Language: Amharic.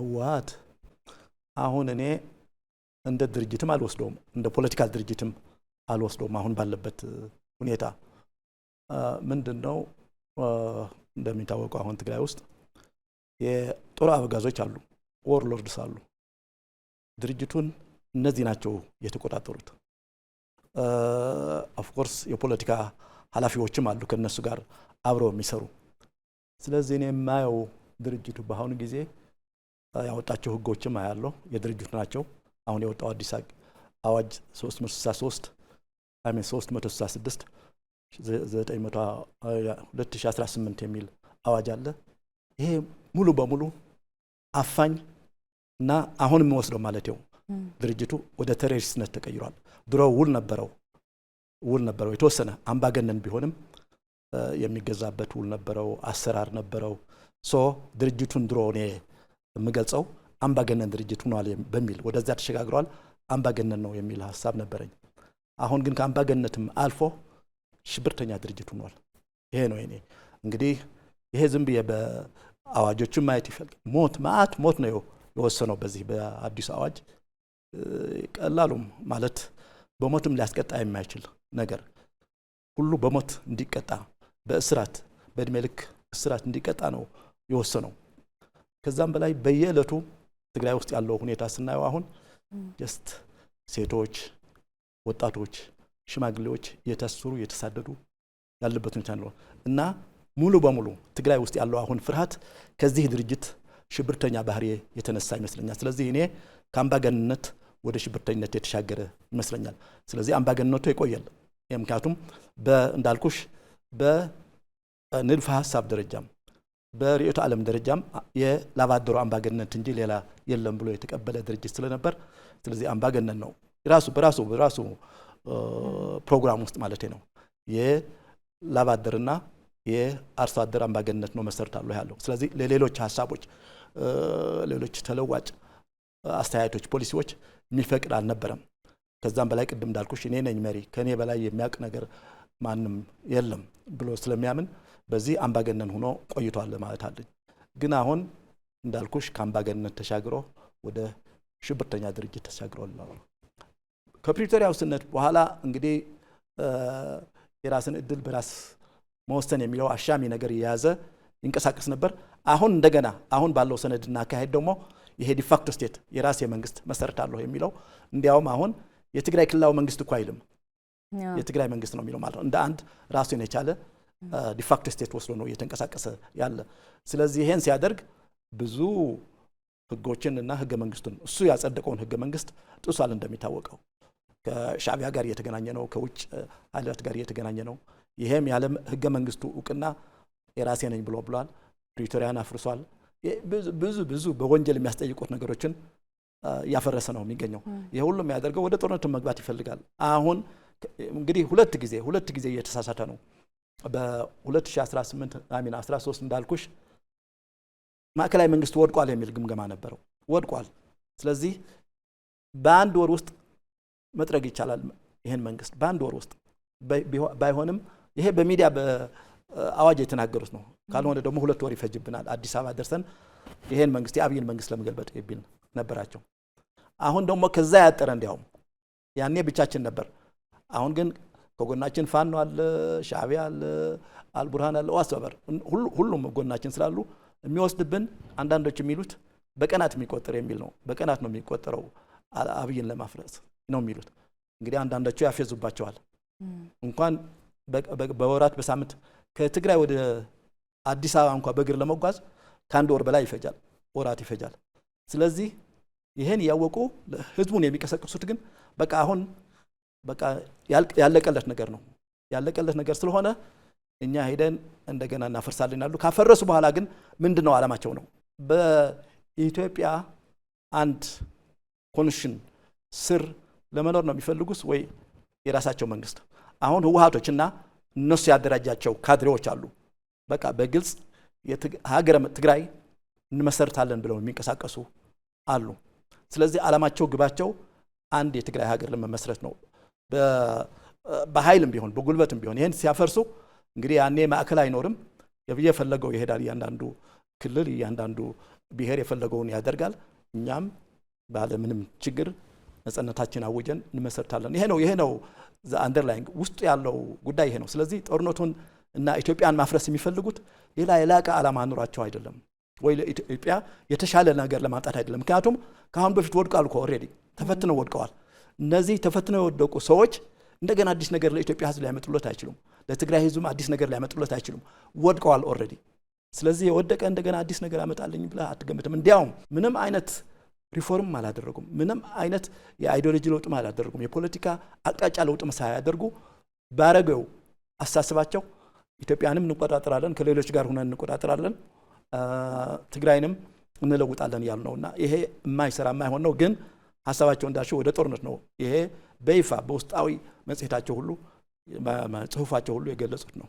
ህወሓት አሁን እኔ እንደ ድርጅትም አልወስደውም እንደ ፖለቲካል ድርጅትም አልወስደውም አሁን ባለበት ሁኔታ ምንድነው እንደሚታወቀው አሁን ትግራይ ውስጥ የጦር አበጋዞች አሉ ዎርሎርድስ አሉ ድርጅቱን እነዚህ ናቸው የተቆጣጠሩት ኦፍ ኮርስ የፖለቲካ ኃላፊዎችም አሉ ከነሱ ጋር አብረው የሚሰሩ ስለዚህ እኔ የማየው ድርጅቱ በአሁኑ ጊዜ ያወጣቸው ህጎችም አያለው የድርጅቱ ናቸው አሁን የወጣው አዲስ አዋጅ 363 366 2018 የሚል አዋጅ አለ ይሄ ሙሉ በሙሉ አፋኝ እና አሁን የሚወስደው ማለት ነው ድርጅቱ ወደ ቴሮሪስትነት ተቀይሯል ድሮ ውል ነበረው የተወሰነ አምባገነን ቢሆንም የሚገዛበት ውል ነበረው አሰራር ነበረው ድርጅቱን ድሮ እኔ የምገልጸው አምባገነን ድርጅት ሆኗል በሚል ወደዛ ተሸጋግሯል አምባገነን ነው የሚል ሐሳብ ነበረኝ አሁን ግን ከአምባገነንም አልፎ ሽብርተኛ ድርጅት ሆኗል ይሄ ነው እኔ እንግዲህ ይሄ ዝም ብዬ በአዋጆቹ ማየት ይፈልጋል ሞት ነው የወሰነው በዚህ በአዲስ አዋጅ ቀላሉም ማለት በሞትም ሊያስቀጣ የማይችል ነገር ሁሉ በሞት እንዲቀጣ በእስራት በእድሜ ልክ እስራት እንዲቀጣ ነው የወሰነው ከዛም በላይ በየዕለቱ ትግራይ ውስጥ ያለው ሁኔታ ስናየው አሁን ጀስት ሴቶች ወጣቶች ሽማግሌዎች እየታሰሩ እየተሳደዱ ያለበት ሁኔታ ነው እና ሙሉ በሙሉ ትግራይ ውስጥ ያለው አሁን ፍርሃት ከዚህ ድርጅት ሽብርተኛ ባህሪ የተነሳ ይመስለኛል ስለዚህ እኔ ከአምባገነንነት ወደ ሽብርተኝነት የተሻገረ ይመስለኛል ስለዚህ አምባገነንነቱ ይቆያል ምክንያቱም እንዳልኩሽ በንድፈ ሐሳብ ደረጃም በርዕዮተ ዓለም ደረጃም የላባደሩ አምባገነንነት እንጂ ሌላ የለም ብሎ የተቀበለ ድርጅት ስለነበር ስለዚህ አምባገነን ነው በራሱ ፕሮግራም ውስጥ ማለት ነው የላባደርና የአርሶ አደር አምባገነንነት ነው መሰረታለው ያለው ስለዚህ ለሌሎች ሐሳቦች ሌሎች ተለዋጭ አስተያየቶች ፖሊሲዎች የሚፈቅድ አልነበረም ከዛም በላይ ቅድም እንዳልኩሽ እኔ ነኝ መሪ ከኔ በላይ የሚያውቅ ነገር ማንም የለም ብሎ ስለሚያምን በዚህ አምባገነን ሆኖ ቆይቷል ማለት አለኝ ግን አሁን እንዳልኩሽ ከአምባገነንነት ተሻግሮ ወደ ሽብርተኛ ድርጅት ተሻግሯል ከፕሪቶሪያው ስነት በኋላ እንግዲህ የራስን እድል በራስ መወሰን የሚለው አሻሚ ነገር የያዘ ይንቀሳቀስ ነበር አሁን እንደገና አሁን ባለው ሰነድና አካሄድ ደግሞ ይሄ ዲፋክቶ ስቴት የራስ የመንግስት መሰረታለሁ የሚለው እንዲያውም አሁን የትግራይ ክልላዊ መንግስት እኮ አይልም የትግራይ መንግስት ነው የሚለው ማለት ነው እንደ አንድ ራሱን የቻለ ዲፋክቶ ስቴት ወስዶ ነው እየተንቀሳቀሰ ያለ ስለዚህ ይሄን ሲያደርግ ብዙ ህጎችንና ህገ መንግስቱን እሱ ያጸደቀውን ህገ መንግስት ጥሷል እንደሚታወቀው ከሻዕቢያ ጋር እየተገናኘ ነው ከውጭ ኃይላት ጋር እየተገናኘ ነው ይሄም ያለ ህገ መንግስቱ እውቅና የራሴ ነኝ ብሏል ፕሪቶሪያን አፍርሷል ብዙ በወንጀል የሚያስጠይቁት ነገሮችን ያፈረሰ ነው የሚገኘው ይሄ ሁሉ የሚያደርገው ወደ ጦርነት መግባት ይፈልጋል አሁን እንግዲህ ሁለት ጊዜ እየተሳሳተ ነው በ2018 13 እንዳልኩሽ ማዕከላዊ መንግስት ወድቋል የሚል ግምገማ ነበረው ወድቋል ስለዚህ በአንድ ወር ውስጥ መጥረግ ይቻላል ይሄን መንግስት በአንድ ወር ውስጥ ባይሆንም ይሄ በሚዲያ በአዋጅ የተናገሩት ነው ካልሆነ ደግሞ 2 ወር ይፈጅብናል አዲስ አበባ ደርሰን ይሄን መንግስት የአብይን መንግስት ለመገልበጥ ይብል ነበራቸው አሁን ደግሞ ከዛ ያጠረ እንዲያውም ያኔ ብቻችን ነበር አሁን ግን ከጎናችን ፋኖ አለ ሻዕቢያ አለ አልቡርሃን አለ ዋስበር ሁሉም ጎናችን ስላሉ የሚወስድብን አንዳንዶች የሚሉት በቀናት የሚቆጠር የሚል ነው በቀናት ነው የሚቆጠረው አብይን ለማፍረስ ነው የሚሉት እንግዲህ አንዳንዶቹ ያፈዙባቸዋል እንኳን በወራት በሳምንት ከትግራይ ወደ አዲስ አበባ እንኳን በእግር ለመጓዝ ከአንድ ወር በላይ ይፈጃል ወራት ይፈጃል ስለዚህ ይሄን ያወቁ ህዝቡን የሚቀሰቅሱት ግን በቃ አሁን በቃ ያለቀለት ነገር ስለሆነ እኛ ሄደን እንደገና እናፈርሳለን አሉ ካፈረሱ በኋላ ግን ምንድነው ዓላማቸው ነው በኢትዮጵያ አንድ ኮንስቲቱሽን ስር ለመኖር ነው የሚፈልጉስ ወይ የራሳቸው መንግስት አሁን ህወሓቶችና እነሱ ያደራጃቸው ካድሬዎች አሉ በቃ በግልጽ ሀገረ ትግራይ እንመሰርታለን ብለው የሚንቀሳቀሱ አሉ ስለዚህ ዓላማቸው ግባቸው አንድ የትግራይ ሀገር ለመመስረት ነው በኃይልም ቢሆን በጉልበትም ቢሆን ይሄን ሲያፈርሱ እንግዲህ ያኔ ማዕከል አይኖርም የፈለገው ይሄዳል ያንዳንዱ ክልል እያንዳንዱ ብሔር የፈለገውን ያደርጋል። እኛም ባለ ምንም ችግር ነጻነታችን አውጀን እንመሰርታለን። ይሄ ነው አንደርላይንግ ውስጥ ያለው ጉዳይ ይሄ ነው። ስለዚህ ጦርነቱን እና ኢትዮጵያን ማፍረስ የሚፈልጉት ሌላ የላቀ ዓላማ ኑሯቸው አይደለም ወይ ለኢትዮጵያ የተሻለ ነገር ለማምጣት አይደለም። ምክንያቱም ከአሁን በፊት ወድቀዋል እኮ ኦልሬዲ ተፈትነው ወድቀዋል። እነዚህ ተፈትነው የወደቁ ሰዎች እንደገና አዲስ ነገር ለኢትዮጵያ ሕዝብ ሊያመጡለት አይችሉም። ለትግራይ ሕዝብ አዲስ ነገር ሊያመጡለት አይችሉም። ወድቀዋል ኦልሬዲ። ስለዚህ የወደቀ እንደገና አዲስ ነገር አመጣልኝ ብለህ አትገምትም። እንዲያውም ምንም አይነት ሪፎርም አላደረጉም። ምንም አይነት የአይዲዮሎጂ ለውጥም አላደረጉም። የፖለቲካ አቅጣጫ ለውጥም ሳያደርጉ ባረገው አሳስባቸው ኢትዮጵያንም እንቆጣጠራለን፣ ከሌሎች ጋር ሆነን እንቆጣጠራለን፣ ትግራይንም እንለውጣለን ያሉ ነውና ይሄ የማይሰራ የማይሆን ነው። ግን ሀሳባቸው እንዳልሽው ወደ ጦርነት ነው። ይሄ በይፋ በውስጣዊ መጽሔታቸው ሁሉ ጽሁፋቸው ሁሉ የገለጹት ነው።